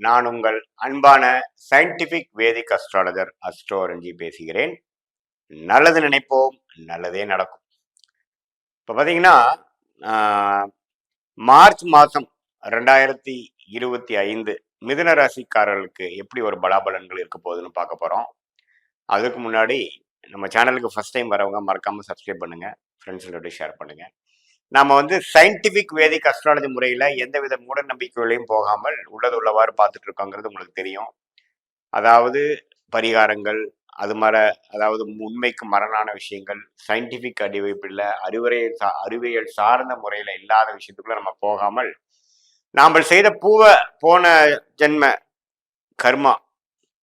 நான் உங்கள் அன்பான சயின்டிபிக் வேதிக் அஸ்ட்ராலஜர் அஸ்ட்ரோரஞ்சி பேசுகிறேன். நல்லது நினைப்போம், நல்லதே நடக்கும். இப்போ பார்த்தீங்கன்னா மார்ச் மாதம் 2025 மிதுன ராசிக்காரர்களுக்கு எப்படி ஒரு பலாபலன்கள் இருக்க போகுதுன்னு பார்க்க போகிறோம். அதுக்கு முன்னாடி நம்ம சேனலுக்கு ஃபர்ஸ்ட் டைம் வரவங்க மறக்காமல் சப்ஸ்கிரைப் பண்ணுங்கள், ஃப்ரெண்ட்ஸுங்களோட ஷேர் பண்ணுங்கள். நாம சயின்டிபிக் வேதிக் அஸ்ட்ராலஜி முறையில எந்தவித மூட நம்பிக்கைகளையும் போகாமல் உள்ளது உள்ளவாறு பார்த்துட்டு இருக்கோங்கிறது உங்களுக்கு தெரியும். அதாவது பரிகாரங்கள், அது மாதிரி அதாவது உண்மைக்கு மரணான விஷயங்கள், சயின்டிபிக் அடிவைப்பில் அறிவியல் சார்ந்த முறையில இல்லாத விஷயத்துக்குள்ள நம்ம போகாமல் நாம் செய்த போன ஜென்ம கர்மா,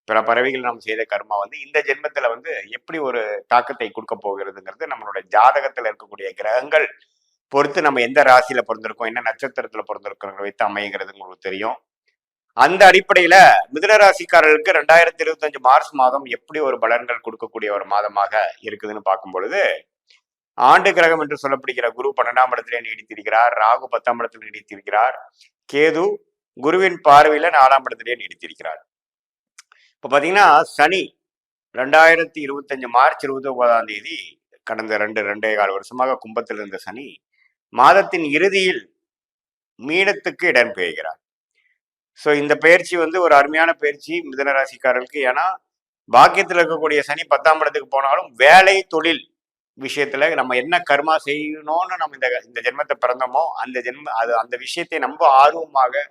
பிற பறவைகள் நாம் செய்த கர்மா இந்த ஜென்மத்துல எப்படி ஒரு தாக்கத்தை கொடுக்க போகிறதுங்கிறது நம்மளோட ஜாதகத்துல இருக்கக்கூடிய கிரகங்கள் பொறுத்து நம்ம எந்த ராசியில பிறந்திருக்கோம், என்ன நட்சத்திரத்துல பிறந்திருக்கோம் வைத்து அமைங்கிறது உங்களுக்கு தெரியும். அந்த அடிப்படையில மிதுன ராசிக்காரர்களுக்கு 2025 மார்ச் மாதம் எப்படி ஒரு பலன்கள் கொடுக்கக்கூடிய ஒரு மாதமாக இருக்குதுன்னு பார்க்கும் பொழுது, ஆண்டு கிரகம் என்று சொல்லப்படுகிற குரு 12ஆம் இடத்திலே நீடித்திருக்கிறார், ராகு 10ஆம் இடத்தில் நீடித்திருக்கிறார், கேது குருவின் பார்வையில 4ஆம் இடத்திலே நீடித்திருக்கிறார். இப்ப பாத்தீங்கன்னா சனி 2025 மார்ச் 29ஆம் தேதி கடந்த 2.25 வருஷமாக கும்பத்தில் இருந்த சனி மாதத்தின் இறுதியில் மீனத்துக்கு இடம் பெறுகிறார். ஸோ இந்த பயிற்சி ஒரு அருமையான பயிற்சி மிதுன ராசிக்காரர்களுக்கு. ஏன்னா பாக்கியத்தில் இருக்கக்கூடிய சனி 10ஆம் இடத்துக்கு போனாலும் வேலை தொழில் விஷயத்துல நம்ம என்ன கர்மா செய்யணும்னு நம்ம இந்த ஜென்மத்தை பிறந்தோமோ அந்த விஷயத்தை ரொம்ப ஆர்வமாக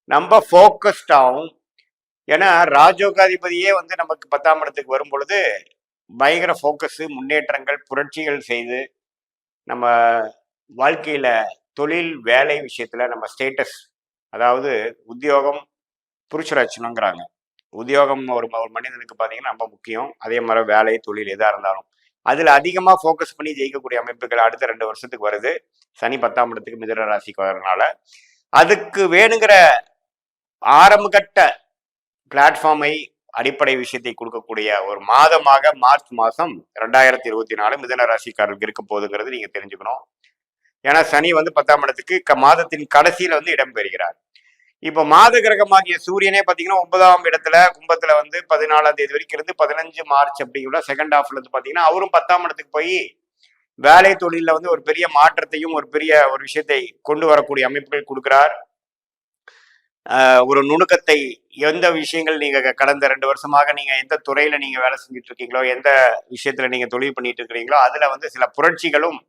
ரொம்ப ஃபோக்கஸ்டாகவும், ஏன்னா ராஜோகாதிபதியே நமக்கு 10ஆம் இடத்துக்கு வரும் பொழுது பயங்கர ஃபோக்கஸ், முன்னேற்றங்கள், புரட்சிகள் செய்து நம்ம வாழ்க்கையில தொழில் வேலை விஷயத்துல நம்ம ஸ்டேட்டஸ், அதாவது உத்தியோகம் புருஷரட்சணங்கிறாங்க. உத்தியோகம் ஒரு மனிதனுக்கு பார்த்தீங்கன்னா ரொம்ப முக்கியம். அதே மாதிரி வேலை தொழில் எதா இருந்தாலும் அதுல அதிகமா ஃபோக்கஸ் பண்ணி ஜெயிக்கக்கூடிய அமைப்புகள் அடுத்த 2 வருஷத்துக்கு வருது. சனி 10ஆம் இடத்துக்கு மிதுன ராசிக்கு வரதுனால அதுக்கு வேணுங்கிற ஆரம்ப கட்ட பிளாட்ஃபார்மை, அடிப்படை விஷயத்தை கொடுக்கக்கூடிய ஒரு மாதமாக மார்ச் மாதம் 2024 மிதுன ராசிக்காரர்களுக்கு இருக்க போகுதுங்கிறது நீங்க தெரிஞ்சுக்கணும். ஏன்னா சனி 10ஆம் இடத்துக்கு மாதத்தின் கடைசியில இடம் பெறுகிறார். இப்ப மாத கிரகமாகிய சூரியனே பாத்தீங்கன்னா 9ஆம் இடத்துல கும்பத்துல 14ஆம் தேதி வரைக்கும் இருந்து 15 மார்ச் அப்படிங்கிற செகண்ட் ஹாஃப்ல பாத்தீங்கன்னா அவரும் 10ஆம் இடத்துக்கு போய் வேலை தொழில ஒரு பெரிய மாற்றத்தையும் ஒரு பெரிய ஒரு விஷயத்தை கொண்டு வரக்கூடிய அமைப்புகள் கொடுக்கிறார். ஒரு நுணுக்கத்தை, எந்த விஷயங்கள் நீங்க கடந்த 2 வருஷமாக நீங்க எந்த துறையில நீங்க வேலை செஞ்சுட்டு இருக்கீங்களோ, எந்த விஷயத்துல நீங்க தொழில் பண்ணிட்டு இருக்கிறீங்களோ அதுல சில புரட்சிகளும்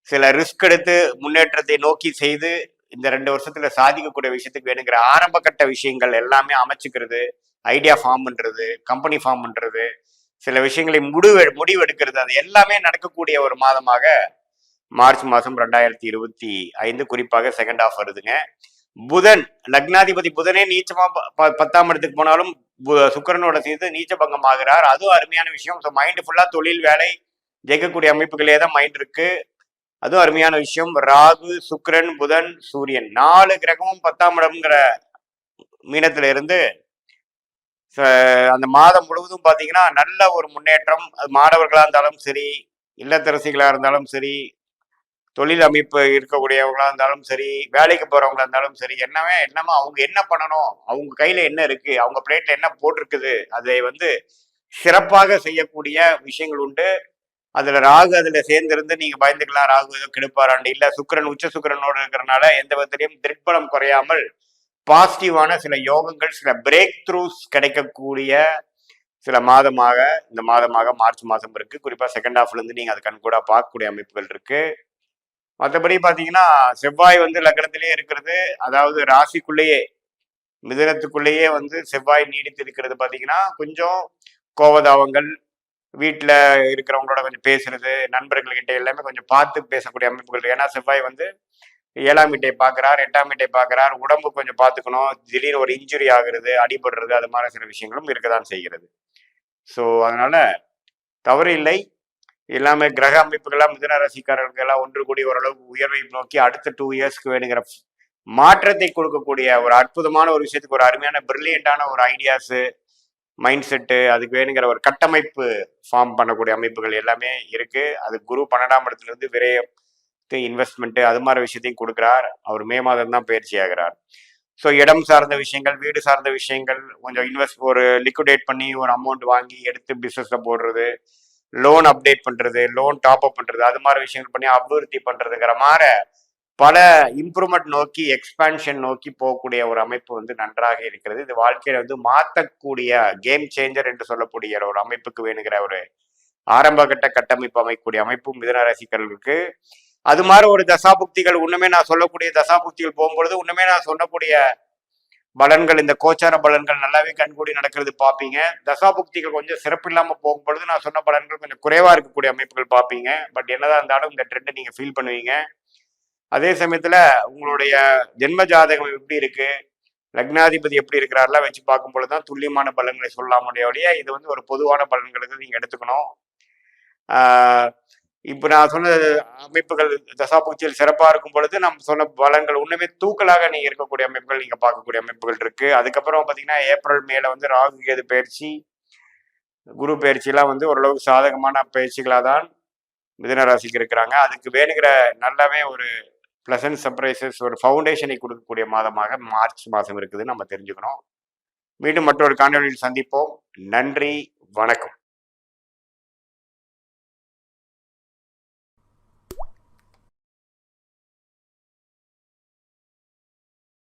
சில ரிஸ்க் எடுத்து முன்னேற்றத்தை நோக்கி செய்து இந்த 2 வருஷத்துல சாதிக்கக்கூடிய விஷயத்துக்கு வேணுங்கிற ஆரம்ப கட்ட விஷயங்கள் எல்லாமே அமைச்சுக்கிறது, ஐடியா ஃபார்ம் பண்றது, கம்பெனி ஃபார்ம் பண்றது, சில விஷயங்களை முடிவெடுக்கிறது, அது எல்லாமே நடக்கக்கூடிய ஒரு மாதமாக மார்ச் மாதம் 2025 குறிப்பாக செகண்ட் ஹாஃப் வருதுங்க. புதன் லக்னாதிபதி புதனே நீச்சமா 10ஆம் இடத்துக்கு போனாலும் சுக்கரனோட சேர்த்து நீச்ச பங்கம் ஆகிறார். அதுவும் அருமையான விஷயம். ஸோ மைண்ட் ஃபுல்லா தொழில் வேலை ஜெயிக்கக்கூடிய அமைப்புகளே தான் மைண்ட் இருக்கு. அதுவும் அருமையான விஷயம். ராகு, சுக்கிரன், புதன், சூரியன் 4 கிரகமும் 10ஆம் இடம்ங்கிற மீனத்துல இருந்து அந்த மாதம் முழுவதும் பாத்தீங்கன்னா நல்ல ஒரு முன்னேற்றம். அது மாணவர்களா இருந்தாலும் சரி, இல்லத்தரசிகளா இருந்தாலும் சரி, தொழில் அமைப்பு இருக்கக்கூடியவங்களா இருந்தாலும் சரி, வேலைக்கு போறவங்களா இருந்தாலும் சரி, என்னமோ அவங்க என்ன பண்ணணும், அவங்க கையில என்ன இருக்கு, அவங்க பிளேட்ல என்ன போட்டிருக்குது, அதை சிறப்பாக செய்யக்கூடிய விஷயங்கள் உண்டு. அதுல ராகு அதுல சேர்ந்திருந்து நீங்க பயந்துக்கலாம், ராகு ஏதோ கெடுப்பாராண்டு. இல்ல சுக்கிரன் உச்ச சுக்கிரனோடு இருக்கிறனால எந்த விதத்திலையும் திருப்பலம் குறையாமல் பாசிட்டிவான சில யோகங்கள், சில பிரேக் த்ரூஸ் கிடைக்கக்கூடிய சில மாதமாக இந்த மாதமாக மார்ச் மாதம் இருக்கு. குறிப்பா செகண்ட் ஹாஃப்ல இருந்து நீங்க அது கண்கூடா பார்க்கக்கூடிய அமைப்புகள் இருக்கு. மற்றபடி பாத்தீங்கன்னா செவ்வாய் லக்னத்திலேயே இருக்கிறது, அதாவது ராசிக்குள்ளேயே மிதுனத்துக்குள்ளேயே செவ்வாய் நீடித்து இருக்கிறது. பாத்தீங்கன்னா கொஞ்சம் கோபதாபங்கள், வீட்டில் இருக்கிறவங்களோட கொஞ்சம் பேசுறது, நண்பர்கள்கிட்ட எல்லாமே கொஞ்சம் பார்த்து பேசக்கூடிய அமைப்புகள். ஏன்னா செவ்வாய் 7ஆம் வீட்டை பார்க்கிறார், 8ஆம் வீட்டை பார்க்கிறார். உடம்பு கொஞ்சம் பார்த்துக்கணும். திடீர்னு ஒரு இன்ஜுரி ஆகுறது, அடிபடுறது, அது மாதிரி சில விஷயங்களும் இருக்கதான் செய்கிறது. ஸோ அதனால தவறு இல்லை. எல்லாமே கிரக அமைப்புகள்லாம் மிதுன ராசிக்காரர்கள் எல்லாம் ஒன்று கூடி ஓரளவுக்கு உயர்வை நோக்கி அடுத்த 2 இயர்ஸ்க்கு வேணுங்கிற மாற்றத்தை கொடுக்கக்கூடிய ஒரு அற்புதமான ஒரு விஷயத்துக்கு ஒரு அருமையான பிரில்லியண்டான ஒரு ஐடியாஸு, மைண்ட் செட்டு, அதுக்கு வேணுங்கிற ஒரு கட்டமைப்பு ஃபார்ம் பண்ணக்கூடிய அமைப்புகள் எல்லாமே இருக்கு. அது குரு 12ஆம் இடத்துல இருந்து விரயம், இன்வெஸ்ட்மெண்ட், அது மாதிரி விஷயத்தையும் கொடுக்கிறார். அவர் மே மாதம் தான் பயிற்சி ஆகிறார். ஸோ இடம் சார்ந்த விஷயங்கள், வீடு சார்ந்த விஷயங்கள், கொஞ்சம் ஒரு லிக்விடேட் பண்ணி ஒரு அமௌண்ட் வாங்கி எடுத்து பிஸ்னஸில் போடுறது, லோன் அப்டேட் பண்ணுறது, லோன் டாப் அப் பண்ணுறது, அது மாதிரி விஷயங்கள் பண்ணி அபிவிருத்தி பண்ணுறதுங்கிற மாதிரி பல இம்ப்ரூவ்மெண்ட் நோக்கி, எக்ஸ்பான்ஷன் நோக்கி போகக்கூடிய ஒரு அமைப்பு வந்து நன்றாக இருக்கிறது. இது வாழ்க்கையில வந்து மாற்றக்கூடிய கேம் சேஞ்சர் என்று சொல்லக்கூடிய ஒரு அமைப்புக்கு வேணுங்கிற ஒரு ஆரம்ப கட்ட கட்டமைப்பு அமைக்கக்கூடிய அமைப்பும் மிதுன ராசிக்காரர்களுக்கு. அது மாதிரி ஒரு தசாபுக்திகள் இன்னுமே நான் சொல்லக்கூடிய தசாபுக்திகள் போகும்பொழுது இன்னுமே நான் சொல்லக்கூடிய பலன்கள், இந்த கோச்சார பலன்கள் நல்லாவே கண்கூடி நடக்கிறது பார்ப்பீங்க. தசாபுக்திகள் கொஞ்சம் சிறப்பு இல்லாமல் போகும்பொழுது நான் சொன்ன பலன்கள் கொஞ்சம் குறைவா இருக்கக்கூடிய அமைப்புகள் பார்ப்பீங்க. பட் என்னதான் இருந்தாலும் இந்த ட்ரெண்டை நீங்க ஃபீல் பண்ணுவீங்க. அதே சமயத்துல உங்களுடைய ஜென்ம ஜாதகம் எப்படி இருக்கு, லக்னாதிபதி எப்படி இருக்கிறாரெல்லாம் வச்சு பார்க்கும் பொழுதுதான் துல்லியமான பலன்களை சொல்லலாம் முடிய இது வந்து ஒரு பொதுவான பலன்களுக்கு நீங்க எடுத்துக்கணும். இப்போ நான் சொன்ன அமைப்புகள் தசாபூச்சியில் சிறப்பாக இருக்கும் பொழுது நம்ம சொன்ன பலன்கள் இன்னுமே தூக்கலாக நீங்க இருக்கக்கூடிய அமைப்புகள் நீங்க பார்க்கக்கூடிய அமைப்புகள் இருக்கு. அதுக்கப்புறம் பார்த்தீங்கன்னா ஏப்ரல் மேல வந்து ராகு கேது பயிற்சி, குரு பயிற்சியெல்லாம் வந்து ஓரளவுக்கு சாதகமான பயிற்சிகளாக தான் மிதுன ராசிக்கு இருக்கிறாங்க. அதுக்கு வேணுங்கிற நல்லாவே ஒரு பிளசன்ட் சர்ப்ரைசஸ், ஒரு ஃபவுண்டேஷனை கொடுக்கக்கூடிய மாதமாக மார்ச் மாதம் இருக்குது, நம்ம தெரிஞ்சுக்கணும். மீண்டும் மற்றொரு காணொலியில் சந்திப்போம். நன்றி, வணக்கம்.